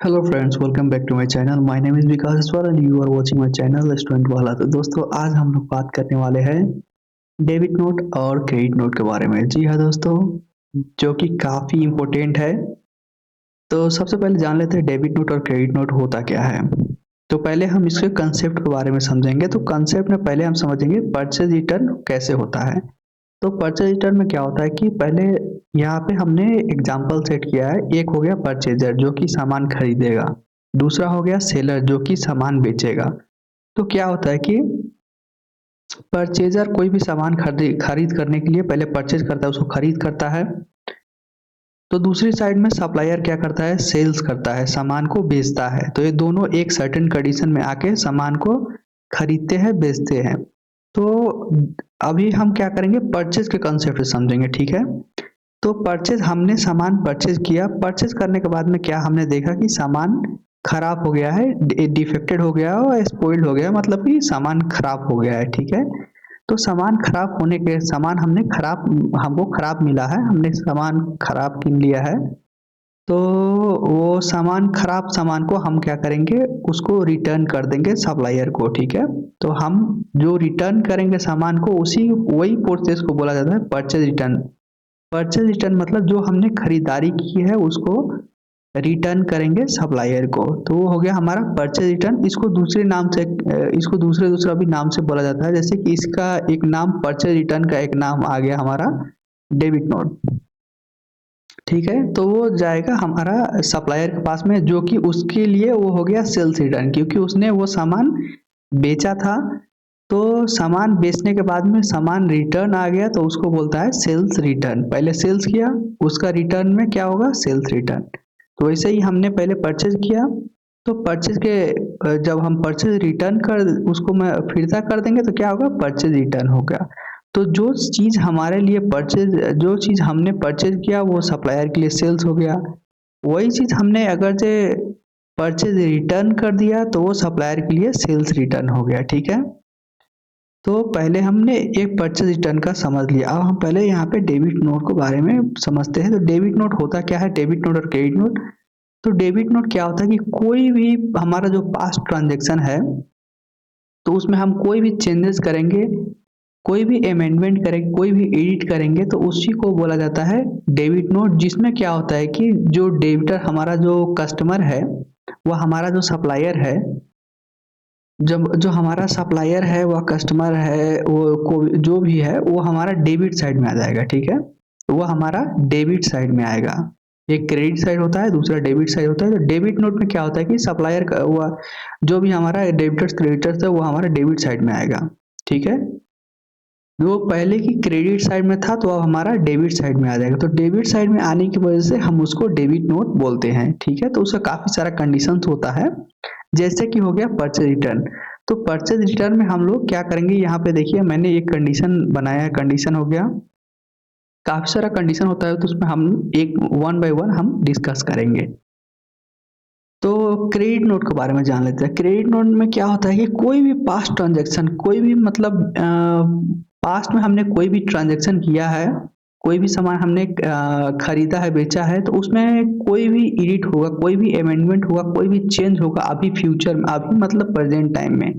Hello friends, welcome back to my channel. My name is Vikas Ishwar and you are watching my channel student वाला। तो दोस्तों, आज हम लोग बात करने वाले हैं डेबिट नोट और क्रेडिट नोट के बारे में। जी हाँ दोस्तों, जो कि काफ़ी इम्पोर्टेंट है। तो सबसे पहले जान लेते हैं डेबिट नोट और क्रेडिट नोट होता क्या है। तो पहले हम इसके कंसेप्ट के बारे में समझेंगे। तो कंसेप्ट में पहले हम समझेंगे परचेज रिटर्न कैसे होता है। तो परचेज रिटर्न में क्या होता है कि पहले यहाँ पे हमने एग्जांपल सेट किया है। एक हो गया परचेजर जो कि सामान खरीदेगा, दूसरा हो गया सेलर जो कि सामान बेचेगा। तो क्या होता है कि परचेजर कोई भी सामान खरीद करने के लिए पहले परचेज करता है, उसको खरीद करता है। तो दूसरी साइड में सप्लायर क्या करता है, सेल्स करता है, सामान को बेचता है। तो ये दोनों एक सर्टेन कंडीशन में आके सामान को खरीदते हैं, बेचते हैं। तो अभी हम क्या करेंगे, परचेज के कंसेप्ट से समझेंगे, ठीक है। तो परचेज, हमने सामान परचेज किया। परचेज करने के बाद में क्या हमने देखा कि सामान खराब हो गया है, डिफेक्टेड हो गया और स्पॉइल्ड हो गया, मतलब कि सामान खराब हो गया है, ठीक है। तो सामान खराब होने के सामान हमको खराब मिला है, हमने सामान खराब किन लिया है। तो वो खराब सामान को हम क्या करेंगे, उसको रिटर्न कर देंगे सप्लायर को, ठीक है। तो हम जो रिटर्न करेंगे सामान को, उसी वही प्रोसेस को बोला जाता है परचेज रिटर्न। परचेज रिटर्न मतलब जो हमने खरीदारी की है उसको रिटर्न करेंगे सप्लायर को। तो वो हो गया हमारा परचेज रिटर्न। इसको दूसरे नाम से इसको दूसरा भी नाम से बोला जाता है। जैसे कि इसका एक नाम, परचेज रिटर्न का एक नाम आ गया हमारा डेबिट नोट, ठीक है। तो वो जाएगा हमारा सप्लायर के पास में, जो कि उसके लिए वो हो गया सेल्स रिटर्न, क्योंकि उसने वो सामान बेचा था। तो सामान बेचने के बाद में सामान रिटर्न आ गया तो उसको बोलता है सेल्स रिटर्न। पहले सेल्स किया, उसका रिटर्न में क्या होगा, सेल्स रिटर्न। तो वैसे ही हमने पहले परचेज किया। तो परचेज के जब हम परचेज रिटर्न कर उसको मैं फिरता कर देंगे तो क्या होगा, परचेज रिटर्न होगा। तो जो चीज़ हमने परचेज किया वो सप्लायर के लिए सेल्स हो गया। वही चीज़ हमने अगर से परचेज रिटर्न कर दिया तो वो सप्लायर के लिए सेल्स रिटर्न हो गया, ठीक है। तो पहले हमने एक परचेज रिटर्न का समझ लिया। अब हम पहले यहाँ पे डेबिट नोट के बारे में समझते हैं। तो डेबिट नोट होता क्या है, डेबिट नोट और क्रेडिट नोट। तो डेबिट नोट क्या होता है कि कोई भी हमारा जो पास्ट ट्रांजैक्शन है, तो उसमें हम कोई भी चेंजेस करेंगे, कोई भी अमेंडमेंट करेंगे, कोई भी एडिट करेंगे, तो उसी को बोला जाता है डेबिट नोट। जिसमें क्या होता है कि जो डेबिटर, हमारा जो कस्टमर है, वह हमारा जो सप्लायर है, जब जो हमारा सप्लायर है वह कस्टमर है, वो जो भी है वो हमारा डेबिट साइड में आ जाएगा, ठीक है। तो वो हमारा डेबिट साइड में आएगा। एक क्रेडिट साइड होता है, दूसरा डेबिट साइड होता है। तो डेबिट नोट में क्या होता है कि सप्लायर का वह जो भी हमारा डेबिटर्स क्रेडिटर्स है वो हमारा डेबिट साइड में आएगा, ठीक है। वो पहले की क्रेडिट साइड में था तो अब हमारा डेबिट साइड में आ जाएगा। तो डेबिट साइड में आने की वजह से हम उसको डेबिट नोट बोलते हैं, ठीक है। तो उसका काफी सारा कंडीशंस होता है, जैसे कि हो गया परचेज रिटर्न। तो परचेज रिटर्न में हम लोग क्या करेंगे, यहाँ पे देखिए मैंने एक कंडीशन बनाया है। कंडीशन हो गया, काफी सारा कंडीशन होता है, तो उसमें हम एक वन बाय वन हम डिस्कस करेंगे। तो क्रेडिट नोट के बारे में जान लेते हैं। क्रेडिट नोट में क्या होता है कि कोई भी पास्ट ट्रांजैक्शन, कोई भी मतलब पास्ट में हमने कोई भी ट्रांजैक्शन किया है, कोई भी सामान हमने खरीदा है, बेचा है, तो उसमें कोई भी एडिट होगा, कोई भी अमेंडमेंट होगा, कोई भी चेंज होगा अभी फ्यूचर में, अभी मतलब प्रेजेंट टाइम में।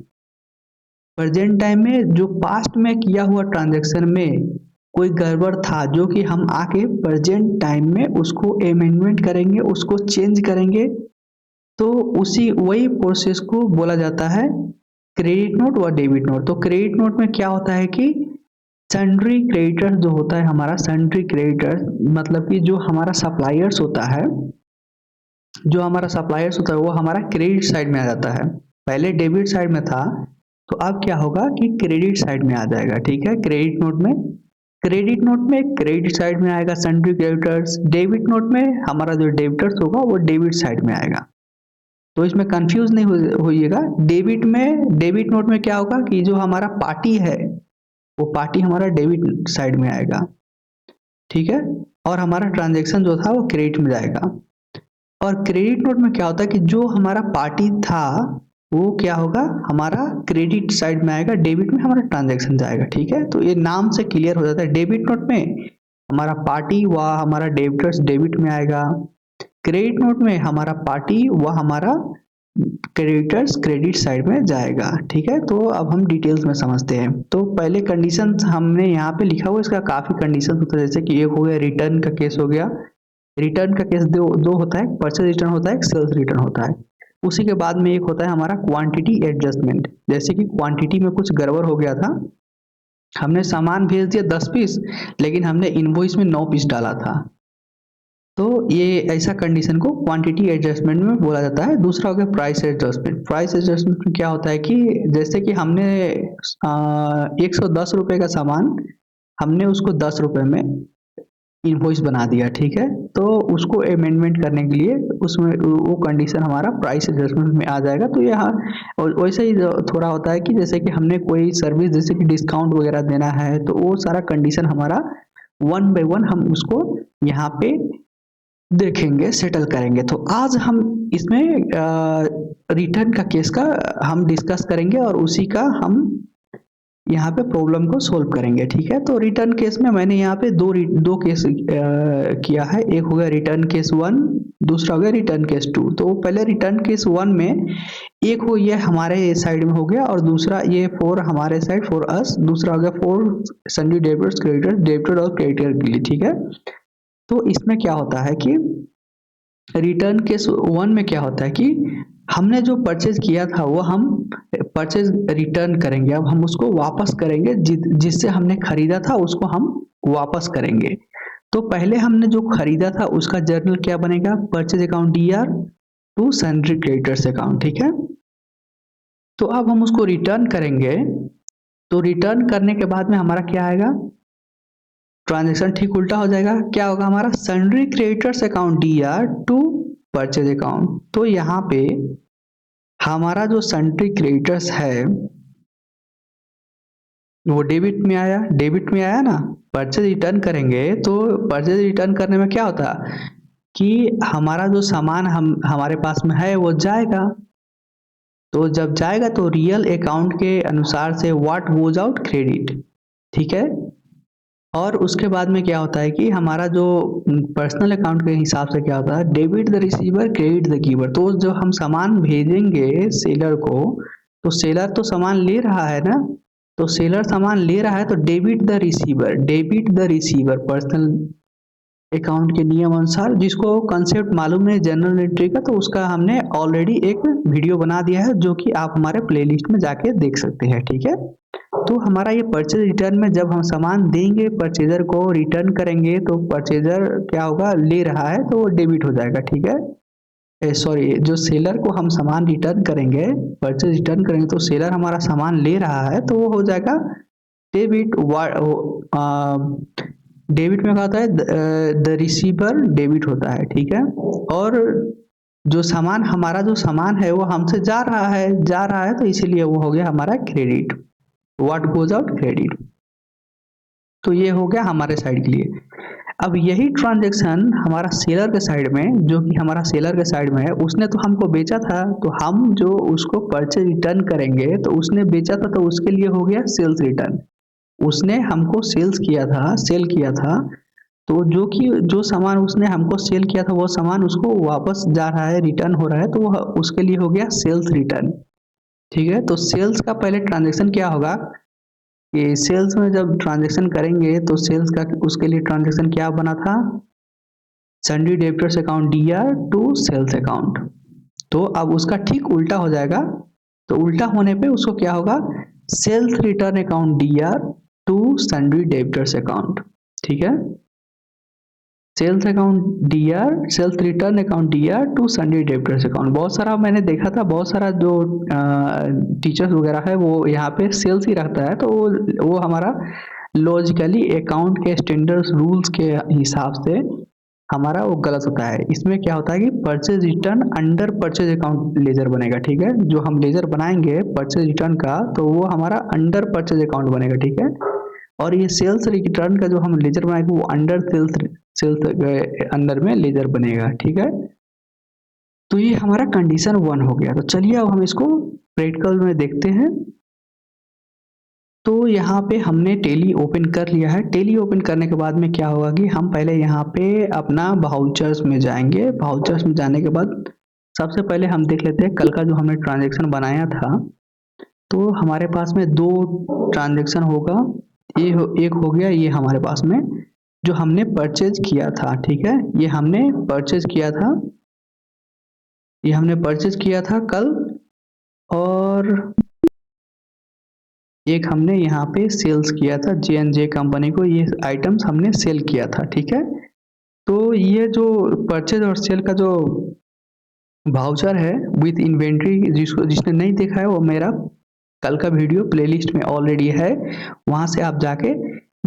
प्रेजेंट टाइम में जो पास्ट में किया हुआ ट्रांजैक्शन में कोई गड़बड़ था, जो कि हम आके प्रेजेंट टाइम में उसको अमेंडमेंट करेंगे, उसको चेंज करेंगे, तो उसी वही प्रोसेस को बोला जाता है क्रेडिट नोट व डेबिट नोट। तो क्रेडिट नोट में क्या होता है कि सन्ड्री क्रेडिटर्स जो होता है हमारा, सन्ड्री क्रेडिटर्स मतलब कि जो हमारा सप्लायर्स होता है वो हमारा क्रेडिट साइड में आ जाता है। पहले डेबिट साइड में था, तो अब क्या होगा कि क्रेडिट साइड में आ जाएगा, ठीक है। क्रेडिट नोट में क्रेडिट साइड में आएगा सन्ड्री क्रेडिटर्स। डेबिट नोट में हमारा जो डेबिटर्स होगा वो डेबिट साइड में आएगा। तो इसमें कंफ्यूज नहीं होइएगा। डेबिट नोट में क्या होगा कि जो हमारा पार्टी है वो पार्टी हमारा डेबिट साइड में आएगा, ठीक है। और हमारा ट्रांजैक्शन जो था वो क्रेडिट में जाएगा। और क्रेडिट नोट में क्या होता है कि जो हमारा पार्टी था वो क्या होगा, हमारा क्रेडिट साइड में आएगा, डेबिट में हमारा ट्रांजैक्शन जाएगा, ठीक है। तो ये नाम से क्लियर हो जाता है। डेबिट नोट में हमारा पार्टी व हमारा डेबिटर्स डेबिट में आएगा, क्रेडिट नोट में हमारा पार्टी व हमारा क्रेडिटर्स क्रेडिट साइड में जाएगा। ठीक है, तो अब हम डिटेल्स में समझते हैं। तो पहले कंडीशन हमने यहाँ पे लिखा हुआ, इसका काफी कंडीशन होता है, जैसे कि एक हो गया रिटर्न का केस हो गया। रिटर्न का केस दो होता है, परचेज रिटर्न होता है, सेल्स रिटर्न होता है। उसी के बाद में एक होता है हमारा क्वांटिटी एडजस्टमेंट, जैसे कि क्वांटिटी में कुछ गड़बड़ हो गया था, हमने सामान भेज दिया 10 पीस, लेकिन हमने इनवॉइस में 9 पीस डाला था, तो ये ऐसा कंडीशन को क्वांटिटी एडजस्टमेंट में बोला जाता है। दूसरा हो गया प्राइस एडजस्टमेंट। प्राइस एडजस्टमेंट में क्या होता है कि जैसे कि हमने 110 रुपये का सामान, हमने उसको 10 रुपये में इनवॉइस बना दिया, ठीक है, तो उसको अमेंडमेंट करने के लिए उसमें वो कंडीशन हमारा प्राइस एडजस्टमेंट में आ जाएगा। तो यहाँ और वैसे ही थोड़ा होता है कि जैसे कि हमने कोई सर्विस जैसे कि डिस्काउंट वगैरह देना है, तो वो सारा कंडीशन हमारा वन बाय वन हम उसको यहाँ पे देखेंगे, सेटल करेंगे। तो आज हम इसमें रिटर्न का केस का हम डिस्कस करेंगे और उसी का हम यहाँ पे प्रॉब्लम को सोल्व करेंगे। ठीक है, तो रिटर्न केस में मैंने यहाँ पे दो केस किया है। एक हो गया रिटर्न केस 1, दूसरा हो गया रिटर्न केस 2। तो पहले रिटर्न केस 1 में एक हो ये हमारे साइड में हो गया और दूसरा ये फॉर हमारे साइड फॉर अस, दूसरा हो गया फॉर सन्डी डेबिटर्स क्रेडिटर, डेबिटर और क्रेडिटर के लिए। ठीक है, तो इसमें क्या होता है कि रिटर्न केस 1 में क्या होता है कि हमने जो परचेज किया था वो हम परचेज रिटर्न करेंगे। अब हम उसको वापस करेंगे, जिससे हमने खरीदा था उसको हम वापस करेंगे। तो पहले हमने जो खरीदा था उसका जर्नल क्या बनेगा, purchase account DR to sundry creditors account. ठीक है, तो अब हम उसको रिटर्न करेंगे। तो रिटर्न करने के बाद में हमारा क्या आएगा, ट्रांजैक्शन ठीक उल्टा हो जाएगा। क्या होगा हमारा, sundry creditors account DR to purchase account. तो यहाँ पे हमारा जो सन्ड्री क्रेडिटर्स है वो डेबिट में आया, डेबिट में आया ना। परचेज रिटर्न करेंगे तो परचेज रिटर्न करने में क्या होता कि हमारा जो सामान हमारे पास में है वो जाएगा। तो जब जाएगा तो रियल अकाउंट के अनुसार से व्हाट गोज आउट क्रेडिट। ठीक है, और उसके बाद में क्या होता है कि हमारा जो पर्सनल अकाउंट के हिसाब से क्या होता है, debit the receiver credit the giver. तो जो हम सामान भेजेंगे सेलर को, तो सेलर तो सामान ले रहा है ना, तो सेलर सामान ले रहा है तो debit the receiver, debit the receiver personal account के नियम अनुसार। जिसको कंसेप्ट मालूम है जनरल एंट्री का, तो उसका हमने ऑलरेडी एक वीडियो बना दिया है जो कि आप हमारे प्लेलिस्ट में जाके देख सकते हैं। ठीक है, तो हमारा ये परचेज रिटर्न में जब हम सामान देंगे परचेजर को, रिटर्न करेंगे, तो परचेजर क्या होगा, ले रहा है तो वो डेबिट हो जाएगा। ठीक है, सॉरी, जो सेलर को हम सामान रिटर्न करेंगे, परचेज रिटर्न करेंगे, तो सेलर हमारा सामान ले रहा है तो वो हो जाएगा डेबिट। डेबिट में क्या होता है, द रिसीवर डेबिट होता है। ठीक है, और जो सामान हमारा जो सामान है वो हमसे जा रहा है तो इसीलिए वो हो गया हमारा credit, what goes out credit. तो ये हो गया हमारे साइड के लिए। अब यही ट्रांजैक्शन हमारा सेलर के साइड में, जो कि हमारा सेलर के साइड में है, उसने तो हमको बेचा था, तो हम जो उसको परचेज रिटर्न करेंगे, तो उसने बेचा था तो उसके लिए हो गया सेल्स रिटर्न। उसने हमको सेल्स किया था, सेल किया था, तो जो सामान उसने हमको सेल किया था वो सामान उसको वापस जा रहा है, रिटर्न हो रहा है, तो वो उसके लिए हो गया सेल्स रिटर्न। ठीक है, तो सेल्स का पहले ट्रांजैक्शन क्या होगा कि सेल्स में जब ट्रांजैक्शन करेंगे तो सेल्स का उसके लिए ट्रांजैक्शन क्या बना था, sundry debtors account DR to sales account. तो अब उसका ठीक उल्टा हो जाएगा। तो उल्टा होने पे उसको क्या होगा, sales return account DR to sundry debtors account. ठीक है, sales account DR, sales return account DR to sundry debtors account. बहुत सारा मैंने देखा था, बहुत सारा जो टीचर्स वगैरह है वो यहाँ पे सेल्स ही रखता है, तो वो हमारा लॉजिकली अकाउंट के स्टैंडर्ड्स रूल्स के हिसाब से हमारा वो गलत होता है। इसमें क्या होता है कि purchase return under purchase account laser बनेगा। ठीक है, जो हम लेजर बनाएंगे परचेज रिटर्न का, तो वो हमारा अंडर परचेज अकाउंट बनेगा। ठीक है, और ये सेल्स रिटर्न का जो हम लेजर बनाएंगे वो अंडर सेल्स अंदर में लेजर बनेगा। ठीक है, तो ये हमारा कंडीशन 1 हो गया। तो चलिए अब हम इसको प्रैक्टिकल में देखते हैं। तो यहाँ पे हमने टैली ओपन कर लिया है। टैली ओपन करने के बाद में क्या होगा कि हम पहले यहाँ पे अपना वाउचर्स में जाएंगे। वाउचर्स में जाने के बाद सबसे पहले हम देख लेते हैं कल का जो हमने ट्रांजैक्शन बनाया था। तो हमारे पास में दो ट्रांजैक्शन होगा, एक हो गया ये हमारे पास में जो हमने परचेज किया था, ठीक है, ये हमने परचेज किया था, ये हमने परचेज किया था कल, और एक हमने यहाँ पे सेल्स किया था J&J कंपनी को, ये आइटम्स हमने सेल किया था, ठीक है। तो ये जो परचेज और सेल का जो वाउचर है विथ इन्वेंट्री, जिसने नहीं देखा है वो मेरा कल का वीडियो प्लेलिस्ट में ऑलरेडी है, वहां से आप जाके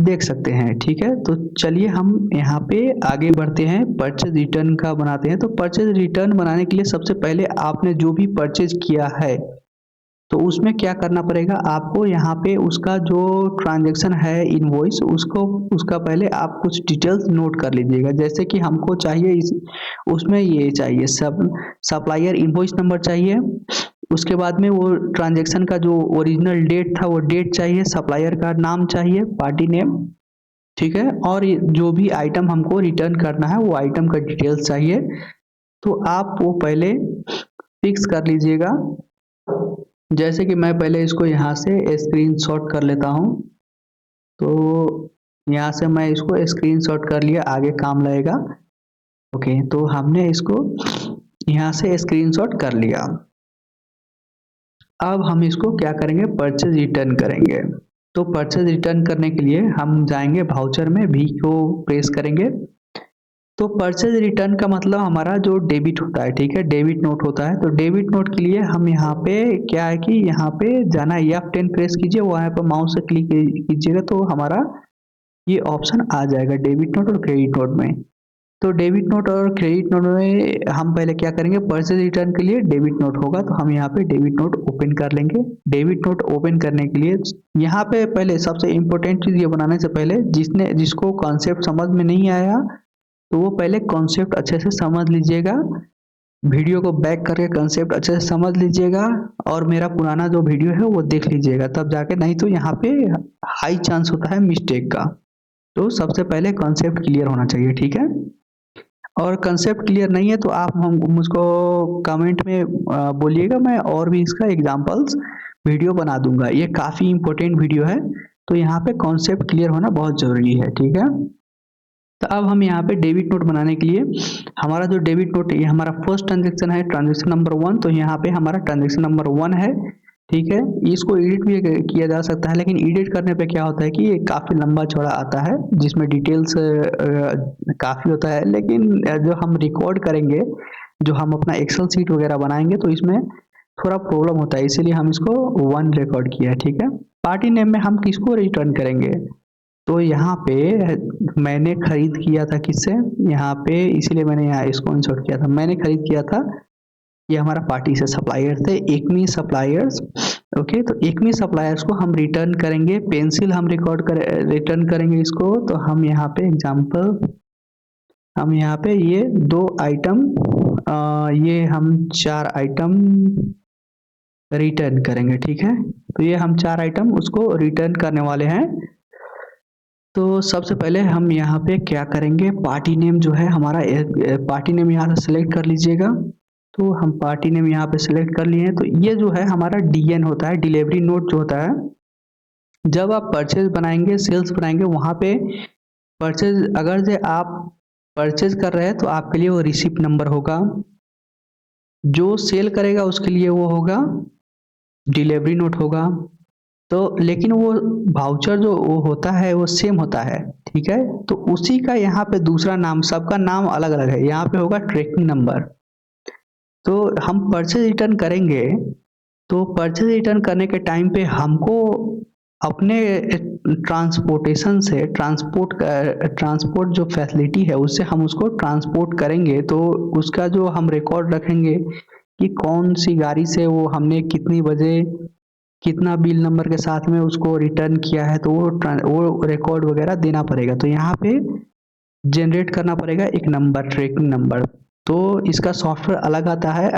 देख सकते हैं, ठीक है। तो चलिए हम यहाँ पे आगे बढ़ते हैं, परचेज रिटर्न का बनाते हैं। तो परचेज रिटर्न बनाने के लिए सबसे पहले आपने जो भी परचेज किया है तो उसमें क्या करना पड़ेगा आपको, यहाँ पे उसका जो ट्रांजैक्शन है इनवॉइस, उसका पहले आप कुछ डिटेल्स नोट कर लीजिएगा। जैसे कि हमको चाहिए उसमें ये चाहिए सप्लायर इनवॉइस नंबर चाहिए, उसके बाद में वो ट्रांजैक्शन का जो ओरिजिनल डेट था वो डेट चाहिए, सप्लायर का नाम चाहिए, पार्टी नेम, ठीक है, और जो भी आइटम हमको रिटर्न करना है वो आइटम का डिटेल्स चाहिए। तो आप वो पहले फिक्स कर लीजिएगा। जैसे कि मैं पहले इसको यहाँ से स्क्रीनशॉट कर लेता हूँ। तो यहाँ से मैं इसको स्क्रीनशॉट कर लिया, आगे काम लगेगा। ओके, तो हमने इसको यहाँ से स्क्रीनशॉट कर लिया। अब हम इसको क्या करेंगे, परचेज रिटर्न करेंगे। तो परचेज रिटर्न करने के लिए हम जाएंगे वाउचर में, V को प्रेस करेंगे। तो परचेज रिटर्न का मतलब हमारा जो डेबिट होता है, ठीक है, डेबिट नोट होता है। तो डेबिट नोट के लिए हम यहाँ पे क्या है कि यहाँ पे जाना है, F10 प्रेस कीजिए, वहाँ पर माउस से क्लिक कीजिएगा तो हमारा ये ऑप्शन आ जाएगा डेबिट नोट और क्रेडिट नोट में। तो डेबिट नोट और क्रेडिट नोट में हम पहले क्या करेंगे, परचेज रिटर्न के लिए डेबिट नोट होगा तो हम यहाँ पे डेबिट नोट ओपन कर लेंगे। डेबिट नोट ओपन करने के लिए यहाँ पे पहले सबसे इम्पोर्टेंट चीज़ ये बनाने से पहले जिसको कॉन्सेप्ट समझ में नहीं आया तो वो पहले कॉन्सेप्ट अच्छे से समझ लीजिएगा, वीडियो को बैक करके कॉन्सेप्ट अच्छे से समझ लीजिएगा, और मेरा पुराना जो वीडियो है वो देख लीजिएगा, तब जाके, नहीं तो यहाँ पे हाई चांस होता है मिस्टेक का। तो सबसे पहले कॉन्सेप्ट क्लियर होना चाहिए, ठीक है। और कंसेप्ट क्लियर नहीं है तो आप मुझको कमेंट में बोलिएगा, मैं और भी इसका एग्जांपल्स वीडियो बना दूंगा। ये काफ़ी इंपॉर्टेंट वीडियो है, तो यहाँ पे कॉन्सेप्ट क्लियर होना बहुत ज़रूरी है, ठीक है। तो अब हम यहाँ पे डेबिट नोट बनाने के लिए हमारा जो डेबिट नोट, ये हमारा फर्स्ट ट्रांजेक्शन है, ट्रांजेक्शन नंबर 1, तो यहाँ पे हमारा ट्रांजेक्शन नंबर 1 है, ठीक है। इसको एडिट भी किया जा सकता है, लेकिन एडिट करने पे क्या होता है कि ये काफ़ी लंबा चौड़ा आता है जिसमें डिटेल्स काफ़ी होता है, लेकिन जो हम रिकॉर्ड करेंगे, जो हम अपना एक्सेल सीट वगैरह बनाएंगे तो इसमें थोड़ा प्रॉब्लम होता है, इसीलिए हम इसको 1 रिकॉर्ड किया है, ठीक है। पार्टी नेम में हम किसको रिटर्न करेंगे, तो यहाँ पे मैंने खरीद किया था किससे, यहाँ पे इसीलिए मैंने यहाँ इसको इंसर्ट किया था, मैंने खरीद किया था, ये हमारा पार्टी से सप्लायर थे, एकमी सप्लायर्स। ओके, तो एकमी सप्लायर्स को हम रिटर्न करेंगे, पेंसिल हम रिटर्न करेंगे इसको। तो हम यहाँ पे एग्जांपल, हम यहाँ पे ये 2 आइटम, ये हम 4 आइटम रिटर्न करेंगे, ठीक है। तो ये हम 4 आइटम उसको रिटर्न करने वाले हैं। तो सबसे पहले हम यहाँ पे क्या करेंगे, पार्टी नेम जो है हमारा, पार्टी नेम यहाँ से सिलेक्ट कर लीजिएगा। तो हम पार्टी नेम यहाँ पे सिलेक्ट कर लिए हैं। तो ये जो है हमारा DN होता है, डिलीवरी नोट जो होता है, जब आप परचेज बनाएंगे, सेल्स बनाएंगे, वहाँ पे परचेज, अगर से आप परचेज कर रहे हैं तो आपके लिए वो रिसिप्ट नंबर होगा, जो सेल करेगा उसके लिए वो होगा डिलीवरी नोट होगा। तो लेकिन वो वाउचर जो वो होता है वो सेम होता है, ठीक है। तो उसी का यहाँ पे दूसरा नाम, सबका नाम अलग अलग है, यहाँ पे होगा ट्रैकिंग नंबर। तो हम परचेज रिटर्न करेंगे, तो परचेज रिटर्न करने के टाइम पे हमको अपने ट्रांसपोर्टेशन से, ट्रांसपोर्ट जो फैसिलिटी है उससे हम उसको ट्रांसपोर्ट करेंगे, तो उसका जो हम रिकॉर्ड रखेंगे कि कौन सी गाड़ी से वो हमने कितनी बजे कितना बिल नंबर के साथ में उसको रिटर्न किया है, तो वो रिकॉर्ड वगैरह देना पड़ेगा। तो यहाँ पे जनरेट करना पड़ेगा एक नंबर, ट्रैकिंग नंबर। तो इसका सॉफ्टवेयर अलग आता है।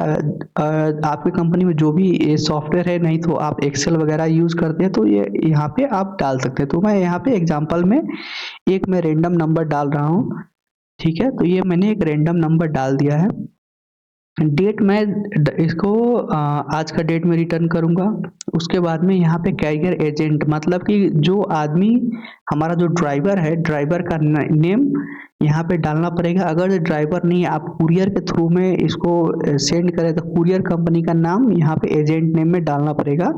आपकी कंपनी में जो भी ये सॉफ्टवेयर है, नहीं तो आप एक्सेल वगैरह यूज़ करते हैं तो ये यहाँ पे आप डाल सकते हैं। तो मैं यहाँ पे एग्जांपल में एक मैं रैंडम नंबर डाल रहा हूँ, ठीक है। तो ये मैंने एक रैंडम नंबर डाल दिया है। डेट मैं इसको आज का डेट में रिटर्न करूँगा। उसके बाद में यहाँ पे कैरियर एजेंट, मतलब कि जो आदमी हमारा जो ड्राइवर है, ड्राइवर का नेम यहाँ पे डालना पड़ेगा। अगर ड्राइवर नहीं आप कुरियर के थ्रू में इसको सेंड करें तो कुरियर कंपनी का नाम यहाँ पे एजेंट नेम में डालना पड़ेगा।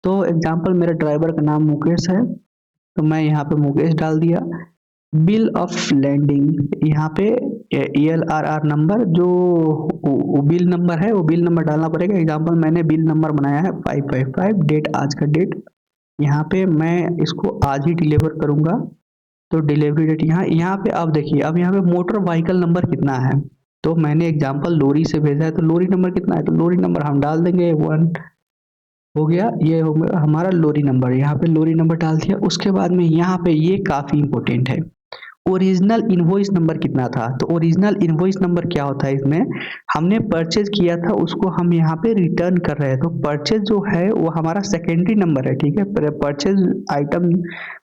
तो एग्जांपल मेरे ड्राइवर का नाम मुकेश है, तो मैं यहाँ पे मुकेश डाल दिया। बिल ऑफ लैंडिंग, यहाँ पे ELRR नंबर जो बिल नंबर है वो बिल नंबर डालना पड़ेगा। एग्जांपल मैंने बिल नंबर बनाया है 555, डेट आज का डेट, यहाँ पे मैं इसको आज ही डिलीवर करूँगा। तो डिलीवरी डेट यहाँ पे अब देखिए, अब यहाँ पे मोटर व्हीकल नंबर कितना है, तो मैंने एग्जांपल लोरी से भेजा है तो लोरी नंबर कितना है, तो लोरी नंबर हम डाल देंगे 1 हो गया। ये हो गया हमारा लोरी नंबर, यहाँ पे लोरी नंबर डाल दिया। उसके बाद में यहाँ पे ये काफ़ी इंपॉर्टेंट है, ओरिजिनल इनवॉइस नंबर कितना था। तो ओरिजिनल इनवॉइस नंबर क्या होता है, इसमें हमने परचेज किया था उसको हम यहाँ पे रिटर्न कर रहे हैं, तो परचेज जो है वो हमारा सेकेंडरी नंबर है, ठीक है। परचेज आइटम,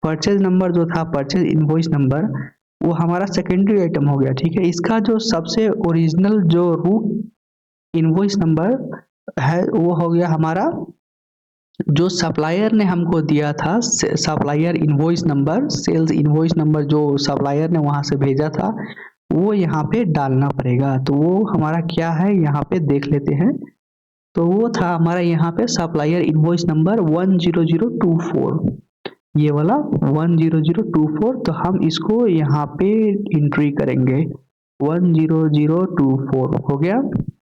परचेज नंबर जो था, परचेज इनवॉइस नंबर, वो हमारा सेकेंडरी आइटम हो गया, ठीक है। इसका जो सबसे ओरिजिनल जो रूट इनवॉइस नंबर है वो हो गया हमारा जो सप्लायर ने हमको दिया था, supplier invoice number, sales invoice number जो सप्लायर ने वहां से भेजा था वो यहाँ पे डालना पड़ेगा। तो वो हमारा क्या है यहाँ पे देख लेते हैं। तो वो था हमारा यहाँ पे सप्लायर इनवॉइस नंबर 10024, ये वाला 10024। तो हम इसको यहाँ पे एंट्री करेंगे 10024 हो गया।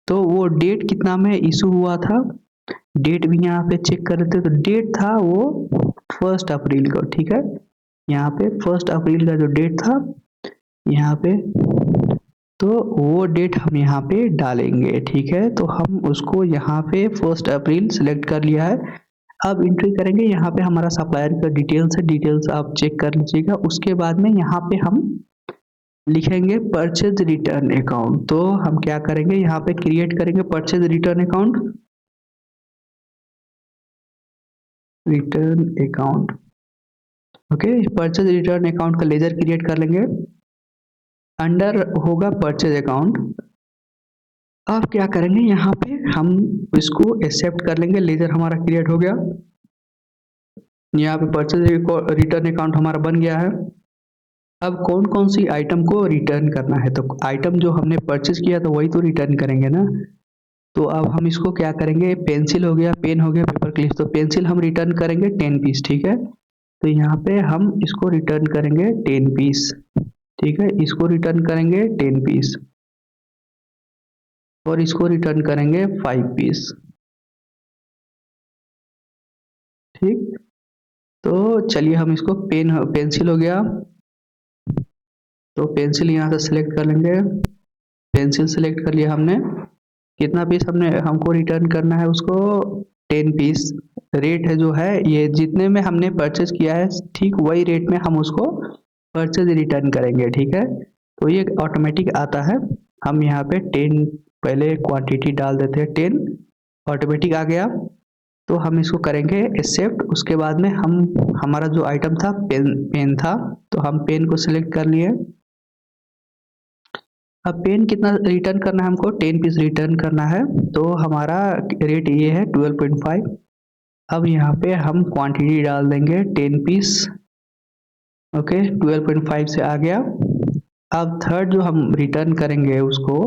तो वो डेट कितना में इशू हुआ था, डेट भी यहाँ पे चेक कर लेते, तो डेट था वो 1 अप्रैल का, ठीक है। यहाँ पे 1 अप्रैल का जो डेट था यहाँ पे, तो वो डेट हम यहाँ पे डालेंगे, ठीक है। तो हम उसको यहाँ पे 1 अप्रैल सेलेक्ट कर लिया है। अब एंट्री करेंगे, यहाँ पे हमारा सप्लायर का डिटेल्स है, डिटेल्स आप चेक कर लीजिएगा। उसके बाद में यहाँ पे हम लिखेंगे परचेज रिटर्न अकाउंट। तो हम क्या करेंगे, यहाँ पे क्रिएट करेंगे purchase return account, return account, okay. Purchase return account का लेजर क्रिएट कर लेंगे, अंडर होगा परचेज अकाउंट। अब क्या करेंगे, यहाँ पे हम इसको एक्सेप्ट कर लेंगे, लेजर हमारा क्रिएट हो गया। यहाँ पे परचेज रिटर्न अकाउंट हमारा बन गया है। अब कौन कौन सी आइटम को रिटर्न करना है, तो आइटम जो हमने परचेज किया था वही तो रिटर्न करेंगे ना। तो अब हम इसको क्या करेंगे, पेंसिल हो गया, पेन हो गया, पेपर क्लिप, तो पेंसिल हम रिटर्न करेंगे 10 पीस, ठीक है। तो यहाँ पे हम इसको रिटर्न करेंगे 10 पीस, ठीक है। इसको रिटर्न करेंगे 10 पीस और इसको रिटर्न करेंगे 5 पीस, ठीक। तो चलिए हम इसको पेंसिल हो गया, तो पेंसिल यहाँ से सिलेक्ट कर लेंगे, पेंसिल सिलेक्ट कर लिया हमने। कितना पीस हमने हमको रिटर्न करना है उसको, 10 पीस। रेट है जो है ये जितने में हमने परचेज किया है ठीक वही रेट में हम उसको परचेज रिटर्न करेंगे, ठीक है। तो ये ऑटोमेटिक आता है। हम यहाँ पे 10 पहले क्वांटिटी डाल देते हैं, 10 ऑटोमेटिक आ गया। तो हम इसको करेंगे एक्सेप्ट। उसके बाद में हम हमारा जो आइटम था पेन था, तो हम पेन को सिलेक्ट कर लिए। अब पेन कितना रिटर्न करना है हमको, 10 पीस रिटर्न करना है, तो हमारा रेट ये है 12.5। अब यहाँ पे हम क्वांटिटी डाल देंगे 10 पीस, ओके। 12.5 से आ गया। अब थर्ड जो हम रिटर्न करेंगे उसको,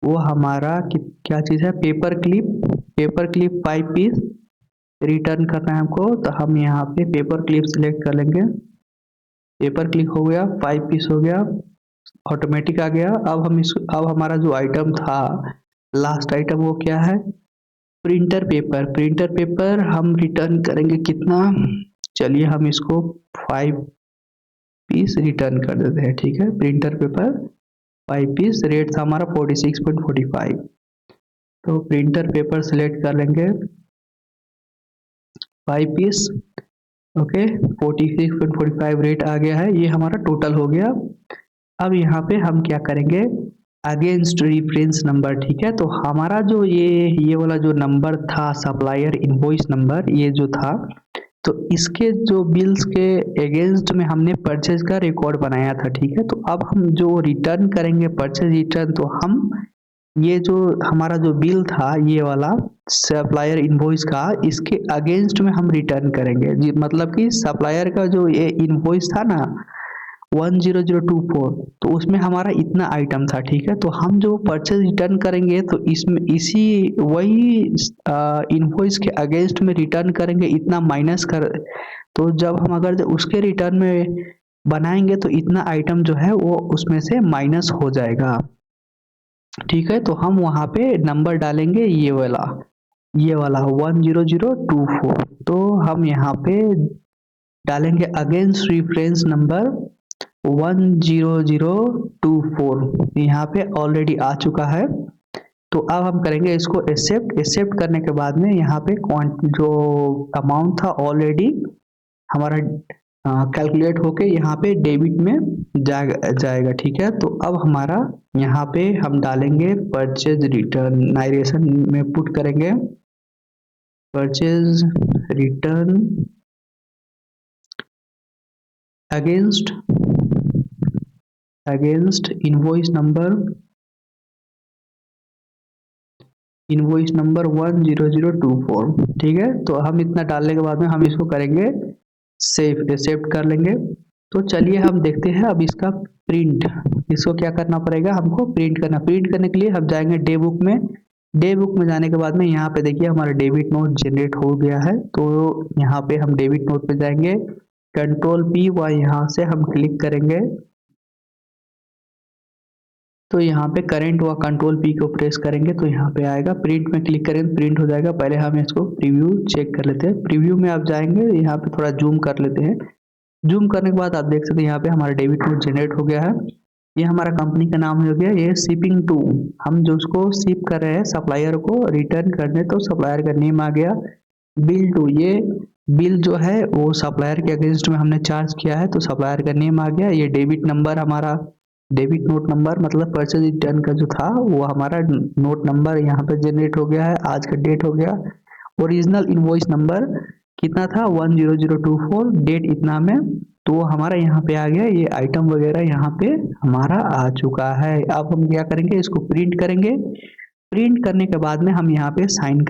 वो हमारा क्या चीज़ है, पेपर क्लिप 5 पीस रिटर्न करना है हमको। तो हम यहाँ पे पेपर क्लिप सिलेक्ट कर लेंगे, पेपर क्लिप हो गया, 5 पीस हो गया, ऑटोमेटिक आ गया। अब हमारा जो आइटम था लास्ट आइटम वो क्या है, प्रिंटर पेपर हम रिटर्न करेंगे कितना, चलिए हम इसको 5 पीस रिटर्न कर देते हैं, ठीक है। प्रिंटर पेपर 5 पीस, रेट था हमारा 46.45। तो प्रिंटर पेपर सिलेक्ट कर लेंगे 5 पीस, ओके। 46.45 रेट आ गया है, ये हमारा टोटल हो गया। अब यहाँ पे हम क्या करेंगे, अगेंस्ट रेफरेंस नंबर, ठीक है। तो हमारा जो ये वाला जो नंबर था सप्लायर इनवॉइस नंबर, ये जो था, तो इसके जो बिल्स के अगेंस्ट में हमने परचेज का रिकॉर्ड बनाया था, ठीक है। तो अब हम जो रिटर्न करेंगे परचेज रिटर्न, तो हम ये जो हमारा जो बिल था ये वाला सप्लायर इनवॉइस का, इसके अगेंस्ट में हम रिटर्न करेंगे जी। मतलब कि सप्लायर का जो ये इनवॉइस था ना 10024, तो उसमें हमारा इतना आइटम था, ठीक है। तो हम जो परचेज रिटर्न करेंगे तो इसमें इसी वही इनवॉइस के अगेंस्ट में रिटर्न करेंगे, इतना माइनस कर। तो जब हम अगर उसके रिटर्न में बनाएंगे तो इतना आइटम जो है वो उसमें से माइनस हो जाएगा, ठीक है। तो हम वहाँ पे नंबर डालेंगे ये वाला 10024। तो हम यहाँ पे डालेंगे अगेंस्ट रेफरेंस नंबर 10024, यहाँ पे ऑलरेडी आ चुका है। तो अब हम करेंगे इसको एक्सेप्ट करने के बाद में यहाँ पे जो अमाउंट था ऑलरेडी हमारा कैलकुलेट होके यहाँ पे डेबिट में जाएगा, ठीक है। तो अब हमारा यहाँ पे हम डालेंगे परचेज रिटर्न, नाइरेशन में पुट करेंगे purchase return against invoice number 10024, ठीक है। तो हम इतना डालने के बाद में हम इसको करेंगे एक्सेप्ट कर लेंगे। तो चलिए हम देखते हैं अब इसका प्रिंट। इसको क्या करना पड़ेगा, हमको प्रिंट करने के लिए हम जाएंगे डे बुक में जाने के बाद में यहाँ पे देखिए हमारा डेबिट नोट जनरेट हो गया है। तो यहाँ पे हम डेबिट नोट पे जाएंगे, कंट्रोल P व यहाँ से हम क्लिक करेंगे। तो यहाँ पे करंट व कंट्रोल P को प्रेस करेंगे तो यहाँ पे आएगा, प्रिंट में क्लिक करेंगे प्रिंट हो जाएगा। पहले हम इसको प्रीव्यू चेक कर लेते हैं। प्रीव्यू में आप जाएंगे, यहाँ पे थोड़ा जूम कर लेते हैं। जूम करने के बाद आप देख सकते हैं यहाँ पे हमारा डेबिट नोट जनरेट हो गया है। ये हमारा कंपनी का नाम हो गया, ये शिपिंग टू, हम जो उसको शिप कर रहे हैं सप्लायर को रिटर्न करने, तो सप्लायर का नेम आ गया। बिल टू, ये बिल जो है वो सप्लायर के अगेंस्ट में हमने चार्ज किया है, तो सप्लायर का नेम आ गया। ये डेबिट नंबर हमारा डेबिट नोट नंबर मतलब परचेज रिटर्न का जो था वो हमारा नोट नंबर यहाँ पे जनरेट हो गया है, आज का डेट हो गया। ओरिजिनल इनवॉइस नंबर कितना था 10024, डेट इतना में, तो वो हमारा यहाँ पे आ गया। ये आइटम वगैरह यहाँ पे हमारा आ चुका है। अब हम क्या करेंगे, इसको प्रिंट करेंगे। प्रिंट करने के बाद में हम यहाँ पे साइन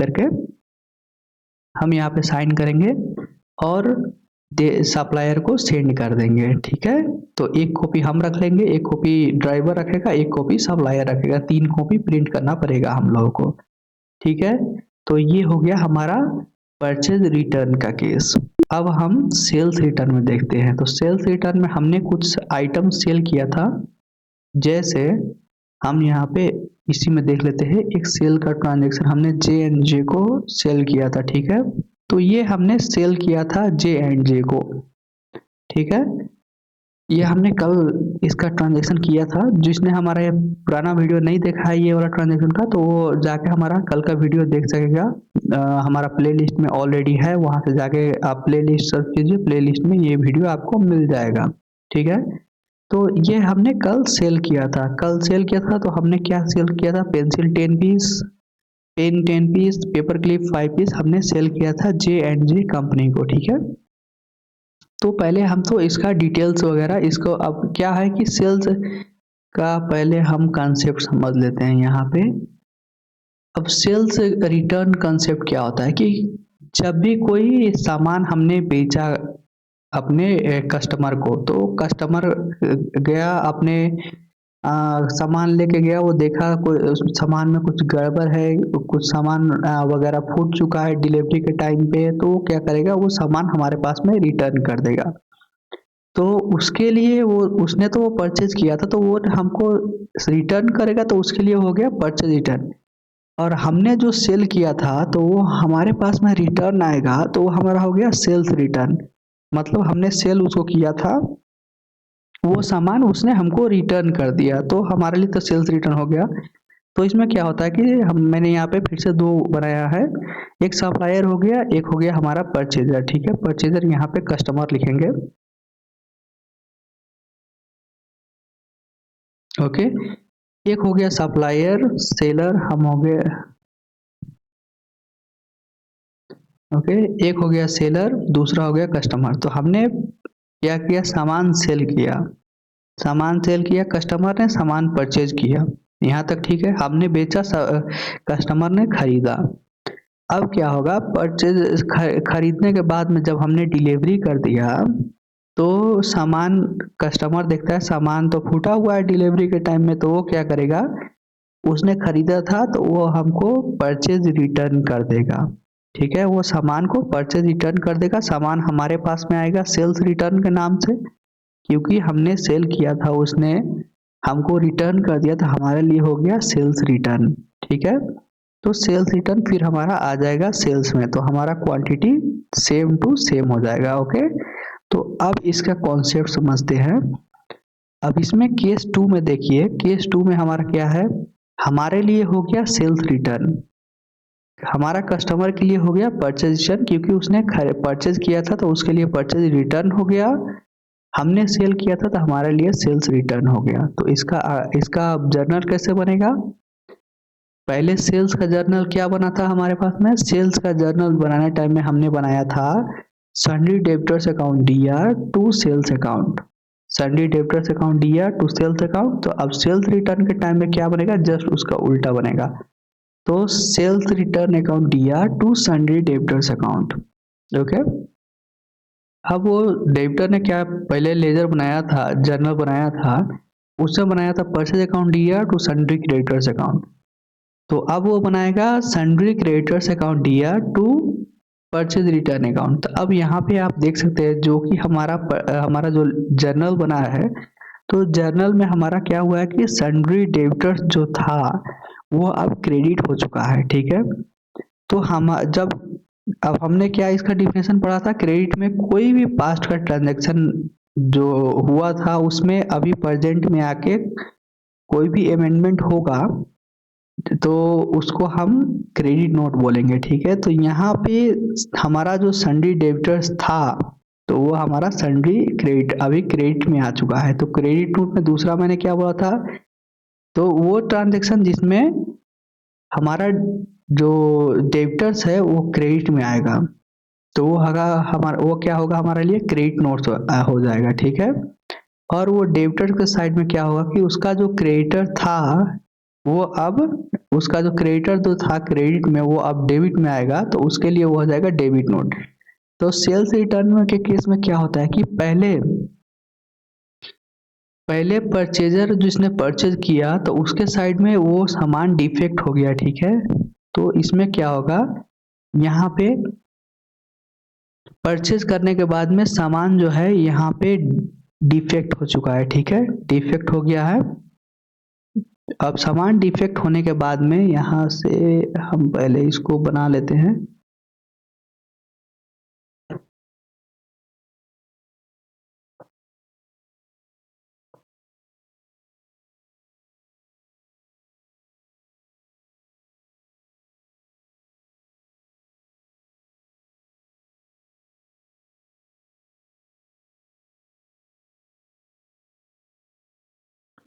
करेंगे और सप्लायर को सेंड कर देंगे, ठीक है। तो एक कॉपी हम रख लेंगे, एक कॉपी ड्राइवर रखेगा, एक कॉपी सप्लायर रखेगा, 3 कॉपी प्रिंट करना पड़ेगा हम लोगों को, ठीक है। तो ये हो गया हमारा परचेज रिटर्न का केस। अब हम सेल्स रिटर्न में देखते हैं। तो सेल्स रिटर्न में हमने कुछ आइटम सेल किया था, जैसे हम यहाँ पे इसी में देख लेते हैं। एक सेल का ट्रांजेक्शन हमने J&J को सेल किया था, ठीक है। तो ये हमने सेल किया था J&J को, ठीक है। ये हमने कल इसका ट्रांजेक्शन किया था। जिसने हमारा ये पुराना वीडियो नहीं देखा है ये वाला ट्रांजेक्शन का, तो वो जाके हमारा कल का वीडियो देख सकेगा। हमारा प्लेलिस्ट में ऑलरेडी है, वहां से जाके आप प्लेलिस्ट सर्च कीजिए, प्लेलिस्ट में ये वीडियो आपको मिल जाएगा, ठीक है। तो ये हमने कल सेल किया था। तो हमने क्या सेल किया था, pencil 10 piece, pen 10 piece, paper clip 5 piece हमने सेल किया था J&J कंपनी को, ठीक है। तो पहले हम तो इसका डिटेल्स वगैरह इसको, अब क्या है कि सेल्स का पहले हम कंसेप्ट समझ लेते हैं यहाँ पे। अब सेल्स रिटर्न कंसेप्ट क्या होता है कि जब भी कोई सामान हमने बेचा अपने कस्टमर को, तो कस्टमर गया अपने सामान लेके गया, वो देखा कोई उस सामान में कुछ गड़बड़ है, कुछ सामान वगैरह फूट चुका है डिलीवरी के टाइम पे, तो वो क्या करेगा, वो सामान हमारे पास में रिटर्न कर देगा। तो उसके लिए उसने तो वो परचेज किया था, तो वो हमको रिटर्न करेगा, तो उसके लिए हो गया परचेज रिटर्न। और हमने जो सेल किया था तो वो हमारे पास में रिटर्न आएगा, तो वो हमारा हो गया सेल्स रिटर्न। मतलब हमने सेल उसको किया था, वो सामान उसने हमको रिटर्न कर दिया, तो हमारे लिए तो सेल्स रिटर्न हो गया। तो इसमें क्या होता है कि मैंने यहाँ पे फिर से 2 बनाया है, एक सप्लायर हो गया, एक हो गया हमारा परचेजर, ठीक है। परचेजर यहाँ पे कस्टमर लिखेंगे, ओके। एक हो गया सप्लायर, सेलर हम हो गए, ओके। एक हो गया सेलर, दूसरा हो गया कस्टमर। तो हमने क्या किया, सामान सेल किया, सामान सेल किया, कस्टमर ने सामान परचेज किया, यहाँ तक ठीक है। हमने बेचा, कस्टमर ने खरीदा। अब क्या होगा, परचेज खरीदने के बाद में जब हमने डिलीवरी कर दिया तो सामान, कस्टमर देखता है सामान तो फूटा हुआ है डिलीवरी के टाइम में, तो वो क्या करेगा, उसने खरीदा था तो वो हमको परचेज रिटर्न कर देगा, ठीक है। वो सामान को परचेज रिटर्न कर देगा, सामान हमारे पास में आएगा सेल्स रिटर्न के नाम से, क्योंकि हमने सेल किया था, उसने हमको रिटर्न कर दिया, तो हमारे लिए हो गया सेल्स रिटर्न, ठीक है। तो सेल्स रिटर्न फिर हमारा आ जाएगा सेल्स में, तो हमारा क्वांटिटी सेम टू सेम हो जाएगा, ओके। तो अब इसका कॉन्सेप्ट समझते हैं। अब इसमें केस 2 में देखिए, केस 2 में हमारा क्या है, हमारे लिए हो गया सेल्स रिटर्न, हमारा कस्टमर के लिए हो गया परचेज रिटर्न, क्योंकि उसने परचेज किया था तो उसके लिए परचेज रिटर्न हो गया, हमने सेल किया था तो हमारे लिए सेल्स रिटर्न हो गया। तो इसका जर्नल कैसे बनेगा, पहले सेल्स का जर्नल क्या बना था हमारे पास में, सेल्स का जर्नल बनाने टाइम में हमने बनाया था sundry debtors account DR to sales account, sundry debtors account DR to sales account. तो अब सेल्स रिटर्न के टाइम में क्या बनेगा, जस्ट उसका उल्टा बनेगा, तो sales return account DR to sundry debtors account, okay. अब वो डेबिटर ने क्या पहले लेजर बनाया था, जर्नल बनाया था, उससे बनाया था purchase account DR to sundry creditors account. तो अब वो बनाएगा sundry creditors account DR to purchase return account. तो अब यहाँ पे आप देख सकते हैं जो कि हमारा जो जर्नल बना है, तो जर्नल में हमारा क्या हुआ है कि सन्ड्री डेबिटर्स जो था वो अब क्रेडिट हो चुका है, ठीक है। तो हम जब, अब हमने क्या इसका डिफिनेशन पढ़ा था, क्रेडिट में कोई भी पास्ट का ट्रांजैक्शन जो हुआ था उसमें अभी प्रेजेंट में आके कोई भी अमेंडमेंट होगा तो उसको हम क्रेडिट नोट बोलेंगे, ठीक है। तो यहाँ पे हमारा जो सन्ड्री डेबिटर्स था तो वो हमारा सन्ड्री क्रेडिट अभी क्रेडिट में आ चुका है। तो क्रेडिट नोट में दूसरा मैंने क्या बोला था, तो वो ट्रांजैक्शन जिसमें हमारा जो डेबिटर्स है वो क्रेडिट में आएगा, तो वो होगा हमारा, वो क्या होगा हमारे लिए क्रेडिट नोट हो जाएगा, ठीक है। और वो डेबिटर के साइड में क्या होगा कि उसका जो क्रेडिटर था वो अब, उसका जो क्रेडिटर जो था क्रेडिट में वो अब डेबिट में आएगा, तो उसके लिए वो हो जाएगा डेबिट नोट। तो सेल्स रिटर्न के केस में क्या होता है कि पहले पहले परचेजर जिसने परचेज किया तो उसके साइड में वो सामान डिफेक्ट हो गया, ठीक है। तो इसमें क्या होगा, यहाँ पे परचेज करने के बाद में सामान जो है यहाँ पे डिफेक्ट हो चुका है, ठीक है, डिफेक्ट हो गया है। अब सामान डिफेक्ट होने के बाद में यहाँ से हम पहले इसको बना लेते हैं,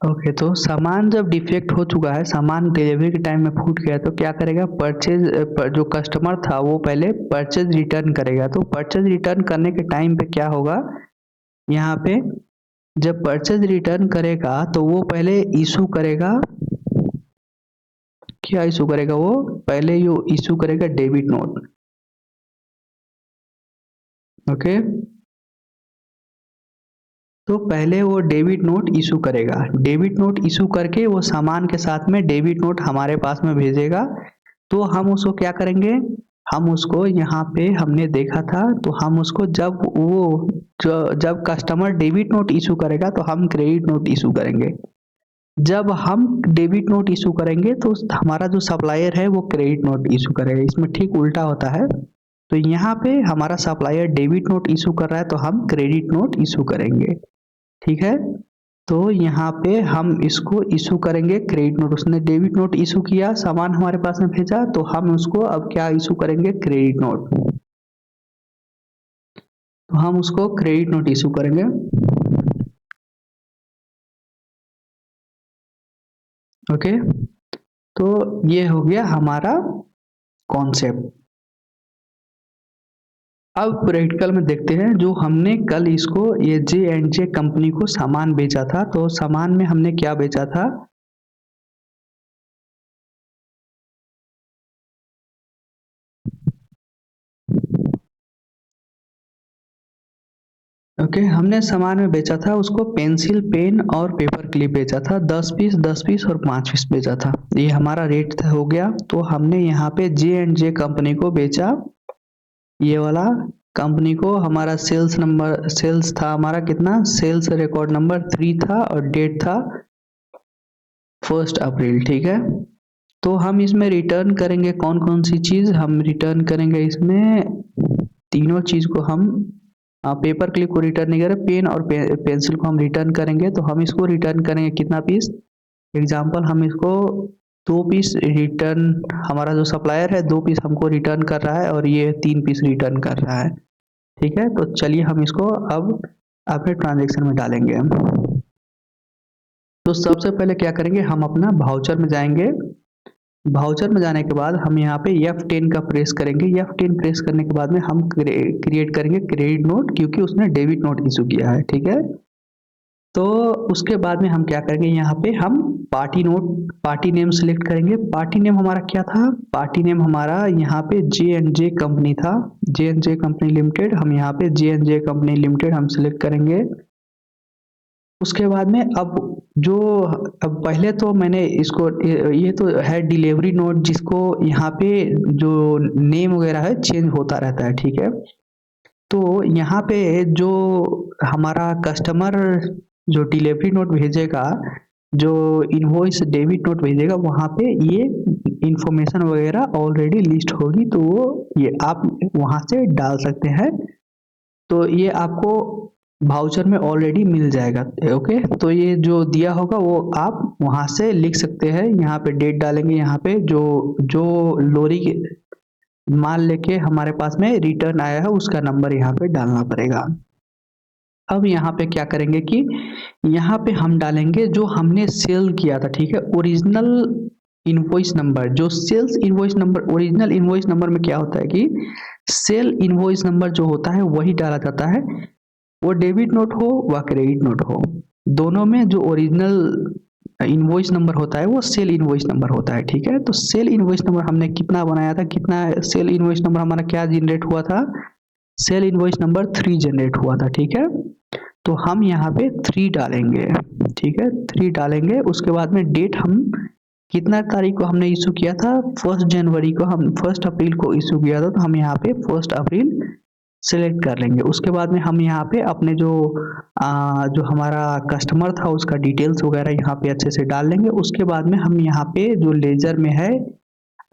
ओके। तो सामान जब डिफेक्ट हो चुका है, सामान डिलीवरी के टाइम में फूट गया, तो क्या करेगा, परचेज जो कस्टमर था वो पहले परचेज रिटर्न करेगा। तो परचेज रिटर्न करने के टाइम पे क्या होगा, यहाँ पे जब परचेज रिटर्न करेगा तो वो पहले इशू करेगा, क्या इशू करेगा, वो पहले यो इशू करेगा डेबिट नोट, ओके। तो पहले वो डेबिट नोट इशू करेगा, डेबिट नोट इशू करके वो सामान के साथ में डेबिट नोट हमारे पास में भेजेगा। तो हम उसको क्या करेंगे, हम उसको यहाँ पे हमने देखा था, तो हम उसको जब कस्टमर डेबिट नोट इशू करेगा तो हम क्रेडिट नोट इशू करेंगे, जब हम डेबिट नोट इशू करेंगे तो हमारा जो सप्लायर है वो क्रेडिट नोट इशू करेगा, इसमें ठीक उल्टा होता है। तो यहाँ पे हमारा सप्लायर डेबिट नोट इशू कर रहा है तो हम क्रेडिट नोट इशू करेंगे, ठीक है। तो यहाँ पे हम इसको इशू करेंगे क्रेडिट नोट, उसने डेबिट नोट इशू किया, सामान हमारे पास में भेजा, तो हम उसको अब क्या इशू करेंगे, क्रेडिट नोट। तो हम उसको क्रेडिट नोट इशू करेंगे। ओके, तो ये हो गया हमारा कॉन्सेप्ट। अब प्रैक्टिकल में देखते हैं, जो हमने कल इसको ये जे एंड जे कंपनी को सामान बेचा था, तो सामान में हमने क्या बेचा था। ओके, हमने सामान में बेचा था उसको पेंसिल, पेन और पेपर क्लिप बेचा था, 10 पीस 10 पीस और 5 पीस बेचा था। ये हमारा रेट हो गया। तो हमने यहाँ पे जे एंड जे कंपनी को बेचा, ये वाला कंपनी को। हमारा सेल्स नंबर, सेल्स था हमारा कितना, सेल्स रिकॉर्ड नंबर 3 था और डेट था 1 अप्रैल। ठीक है, तो हम इसमें रिटर्न करेंगे कौन कौन सी चीज़, हम रिटर्न करेंगे इसमें तीनों चीज़ को। हम पेपर क्लिप को रिटर्न नहीं करें, पेन और पेंसिल को हम रिटर्न करेंगे। तो हम इसको रिटर्न करेंगे कितना पीस, एग्जाम्पल हम इसको 2 पीस रिटर्न, हमारा जो सप्लायर है 2 पीस हमको रिटर्न कर रहा है और ये 3 पीस रिटर्न कर रहा है। ठीक है, तो चलिए हम इसको अब अपने ट्रांजेक्शन में डालेंगे। तो सबसे पहले क्या करेंगे, हम अपना भाउचर में जाएंगे। भाउचर में जाने के बाद हम यहाँ पे F10 का प्रेस करेंगे। F10 प्रेस करने के बाद में हम क्रिएट करेंगे क्रेडिट नोट, क्योंकि उसने डेबिट नोट इशू किया है। ठीक है, तो उसके बाद में हम क्या करेंगे, यहाँ पे हम party note, party name select करेंगे। पार्टी नेम हमारा क्या था, पार्टी नेम हमारा यहाँ पे जे एंड जे कंपनी था, जे एंड जे कंपनी लिमिटेड। हम यहाँ पे जे एंड जे कंपनी लिमिटेड हम सेलेक्ट करेंगे। उसके बाद में अब जो, अब पहले तो मैंने इसको, ये तो है डिलीवरी नोट, जिसको यहाँ पे जो नेम वगैरह है चेंज होता रहता है। ठीक है, तो यहाँ पे जो हमारा कस्टमर जो डिलीवरी नोट भेजेगा, जो इनवॉइस डेबिट नोट भेजेगा, वहाँ पे ये इंफॉर्मेशन वगैरह ऑलरेडी लिस्ट होगी, तो वो ये आप वहाँ से डाल सकते हैं। तो ये आपको भाउचर में ऑलरेडी मिल जाएगा। ओके, तो ये जो दिया होगा वो आप वहाँ से लिख सकते हैं। यहाँ पे डेट डालेंगे, यहाँ पे जो जो लोरी माल लेके हमारे पास में रिटर्न आया है उसका नंबर यहाँ पे डालना पड़ेगा। अब यहाँ पे क्या करेंगे कि यहाँ पे हम डालेंगे जो हमने सेल किया था। ठीक है, ओरिजिनल इनवॉइस नंबर, जो sales invoice number, original invoice number में क्या होता है कि सेल इनवॉइस नंबर जो होता है वही डाला जाता है। वो डेबिट नोट हो व क्रेडिट नोट हो, दोनों में जो ओरिजिनल इनवॉइस नंबर होता है वो सेल इनवॉइस नंबर होता है। ठीक है, तो सेल इनवॉइस नंबर हमने कितना बनाया था, कितना सेल इनवॉइस नंबर हमारा क्या जनरेट हुआ था, सेल इनवॉइस नंबर 3 जनरेट हुआ था। ठीक है, तो हम यहाँ पे 3 डालेंगे। ठीक है, 3 डालेंगे। उसके बाद में डेट हम कितना तारीख को हमने इशू किया था, 1 जनवरी को, हम 1 अप्रैल को इशू किया था, तो हम यहाँ पे 1 अप्रैल सेलेक्ट कर लेंगे। उसके बाद में हम यहाँ पे अपने जो हमारा कस्टमर था उसका डिटेल्स वगैरह यहाँ पे अच्छे से डाल लेंगे। उसके बाद में हम यहाँ पे जो लेजर में है,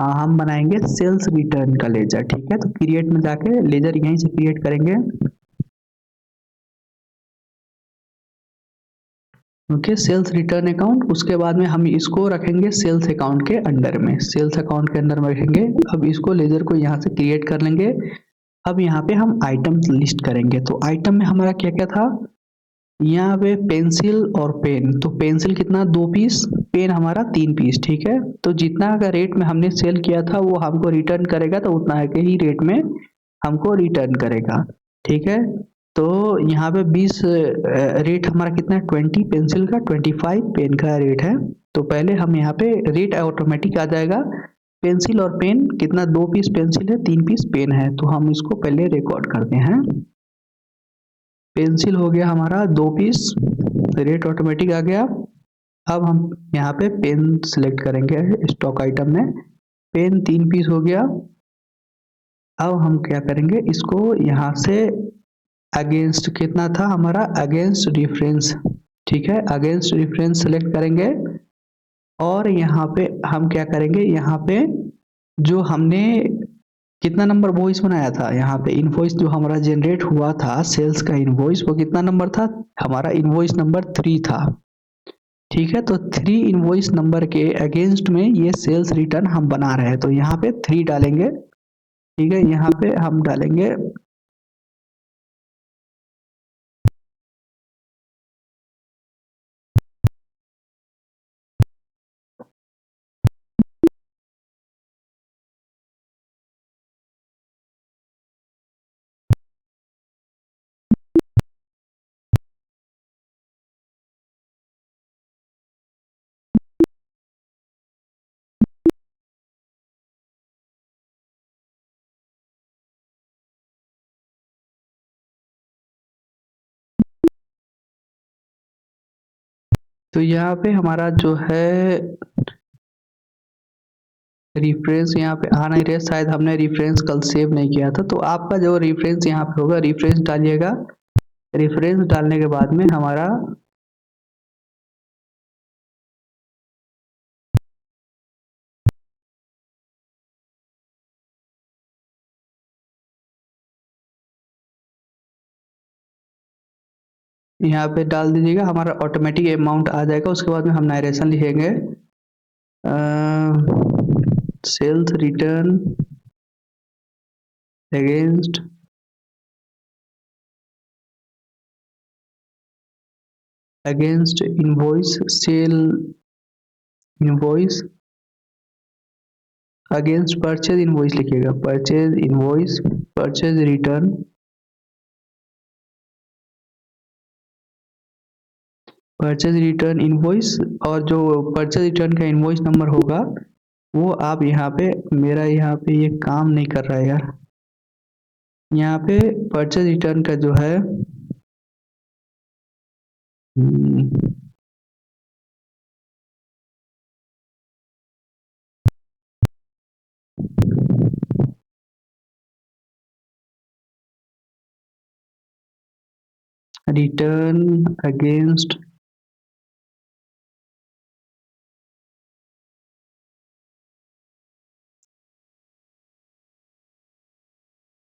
हम बनाएंगे सेल्स रिटर्न का लेजर। ठीक है, तो क्रिएट में जाके लेजर यहीं से क्रिएट करेंगे। Okay, sales return account. उसके बाद में हम इसको रखेंगे सेल्स अकाउंट के अंडर में, सेल्स अकाउंट के अंदर में रखेंगे। अब इसको लेजर को यहाँ से क्रिएट कर लेंगे। अब यहाँ पे हम आइटम लिस्ट करेंगे। तो आइटम में हमारा क्या क्या था, यहाँ पे पेंसिल और पेन। तो पेंसिल कितना, 2 पीस, पेन हमारा 3 पीस। ठीक है, तो जितना का रेट में हमने सेल किया था वो हमको रिटर्न करेगा, तो उतना के ही रेट में हमको रिटर्न करेगा। ठीक है, तो यहाँ पे 20 रेट हमारा कितना है, 20 पेंसिल का, 25 पेन का रेट है। तो पहले हम यहाँ पे रेट ऑटोमेटिक आ जाएगा। पेंसिल और पेन कितना, 2 पीस पेंसिल है, 3 पीस पेन है, तो हम इसको पहले रिकॉर्ड करते हैं। पेंसिल हो गया हमारा 2 पीस, रेट ऑटोमेटिक आ गया। अब हम यहाँ पे पेन सिलेक्ट करेंगे स्टॉक आइटम में, पेन 3 पीस हो गया। अब हम क्या करेंगे, इसको यहाँ से अगेंस्ट कितना था हमारा, अगेंस्ट डिफरेंस। ठीक है, अगेंस्ट डिफरेंस सेलेक्ट करेंगे। और यहाँ पे हम क्या करेंगे, यहाँ पे जो हमने कितना नंबर वॉइस बनाया था, यहाँ पे इनवॉइस जो हमारा जनरेट हुआ था सेल्स का इनवॉइस, वो कितना नंबर था, हमारा इनवॉइस नंबर 3 था। ठीक है, तो 3 इनवॉइस नंबर के अगेंस्ट में ये सेल्स रिटर्न हम बना रहे हैं, तो यहाँ पे 3 डालेंगे। ठीक है, यहाँ पे हम डालेंगे तो यहाँ पे हमारा जो है रिफरेंस यहाँ पे आ नहीं रहा, शायद हमने रिफरेंस कल सेव नहीं किया था। तो आपका जो रिफरेंस यहाँ पे होगा, रिफरेंस डालिएगा। रेफरेंस डालने के बाद में हमारा यहाँ पे डाल दीजिएगा, हमारा ऑटोमेटिक अमाउंट आ जाएगा। उसके बाद में हम नरेशन लिखेंगे, sales return against invoice, sale invoice against purchase invoice लिखिएगा, purchase invoice, purchase return invoice, और जो परचेज रिटर्न का इनवॉइस नंबर होगा वो आप यहाँ पे, मेरा यहाँ पे ये काम नहीं कर रहा है यार, यहाँ पे परचेज रिटर्न का जो है रिटर्न अगेंस्ट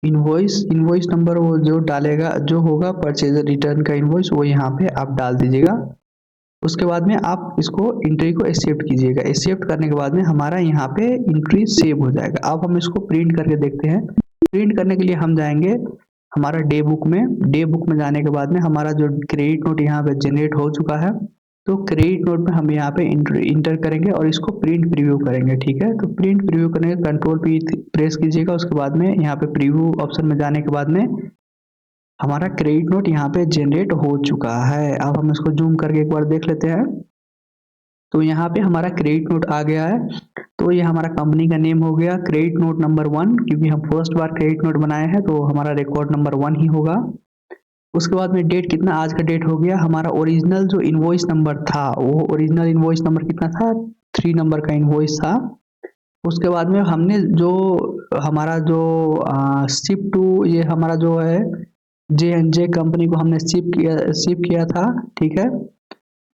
इनवॉइस नंबर, वो जो डालेगा जो होगा परचेज रिटर्न का इनवॉइस, वो यहाँ पे आप डाल दीजिएगा। उसके बाद में आप इसको एंट्री को एक्सेप्ट कीजिएगा। एक्सेप्ट करने के बाद में हमारा यहाँ पे एंट्री सेव हो जाएगा। अब हम इसको प्रिंट करके देखते हैं। प्रिंट करने के लिए हम जाएंगे हमारा डे बुक में जाने के बाद में हमारा जो क्रेडिट नोट यहाँ पे जनरेट हो चुका है, तो क्रेडिट नोट में हम यहाँ पे इंटर करेंगे और इसको प्रिंट प्रीव्यू करेंगे। ठीक है, तो प्रिंट प्रीव्यू करने के कंट्रोल पी प्रेस कीजिएगा। उसके बाद में यहाँ पे प्रीव्यू ऑप्शन में जाने के बाद में हमारा क्रेडिट नोट यहाँ पे जनरेट हो चुका है। अब हम इसको जूम करके एक बार देख लेते हैं। तो यहाँ पे हमारा क्रेडिट नोट आ गया है। तो ये हमारा कंपनी का नेम हो गया क्रेडिट नोट नंबर 1, क्योंकि हम फर्स्ट बार क्रेडिट नोट बनाए हैं तो हमारा रिकॉर्ड नंबर 1 ही होगा। उसके बाद में डेट कितना, आज का डेट हो गया। हमारा ओरिजिनल जो इनवॉइस नंबर था, वो ओरिजिनल इनवॉइस नंबर कितना था, 3 नंबर का इनवॉइस था। उसके बाद में हमने जो हमारा जो शिप टू, ये हमारा जो है J&J कंपनी को हमने शिप किया था। ठीक है,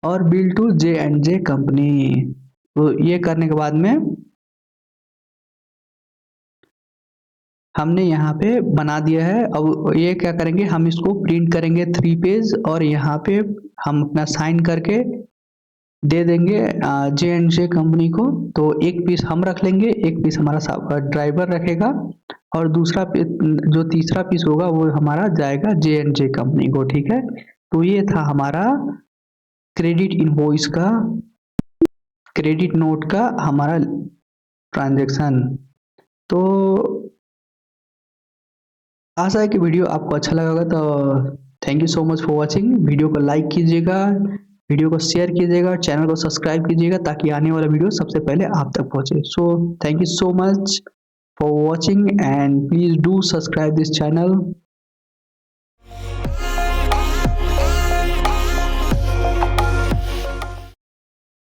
और बिल टू J&J कंपनी। तो ये करने के बाद में हमने यहाँ पे बना दिया है। अब ये क्या करेंगे, हम इसको प्रिंट करेंगे 3 पेज, और यहाँ पे हम अपना साइन करके दे देंगे J&J कंपनी को। तो एक पीस हम रख लेंगे, एक पीस हमारा ड्राइवर रखेगा, और दूसरा जो तीसरा पीस होगा वो हमारा जाएगा J&J कंपनी को। ठीक है, तो ये था हमारा क्रेडिट इनवॉइस का, क्रेडिट नोट का हमारा ट्रांजैक्शन। तो आशा है कि वीडियो आपको अच्छा लगा होगा। तो thank you so much for watching. Video को लाइक कीजिएगा, वीडियो को शेयर कीजिएगा, चैनल को सब्सक्राइब कीजिएगा ताकि आने वाला वीडियो सबसे पहले आप तक पहुंचे। So thank you so much for watching and please do subscribe this channel.